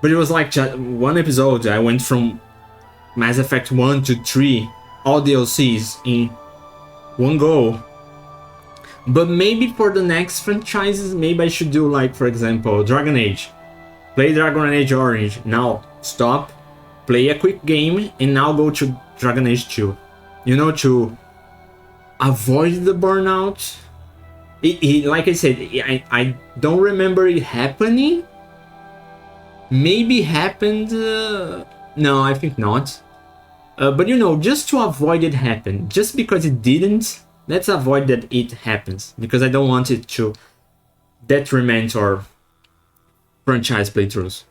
but it was like just one episode. I went from Mass Effect 1 to 3, all DLCs in one go. But maybe for the next franchises, maybe I should do, like, for example, Dragon Age. Play Dragon Age Orange, now stop, play a quick game and now go to Dragon Age 2. You know, to avoid the burnout. Like I said, I don't remember it happening. Maybe happened. No, I think not. But you know, just to avoid it happen, just because it didn't, let's avoid that it happens, because I don't want it to detriment our franchise playthroughs.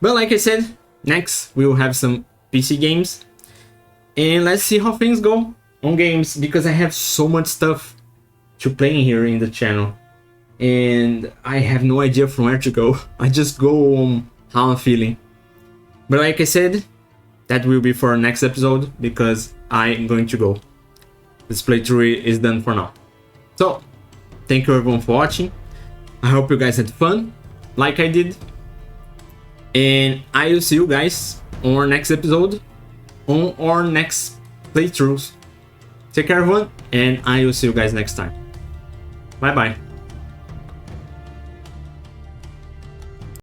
But like I said, next we will have some PC games, and let's see how things go on games, because I have so much stuff to play here in the channel, and I have no idea from where to go. I just go on how I'm feeling. But like I said, that will be for our next episode, because I'm going to go. This playthrough is done for now. So, thank you everyone for watching. I hope you guys had fun, like I did. And I will see you guys on our next episode, on our next playthroughs. Take care everyone, and I will see you guys next time. Bye bye.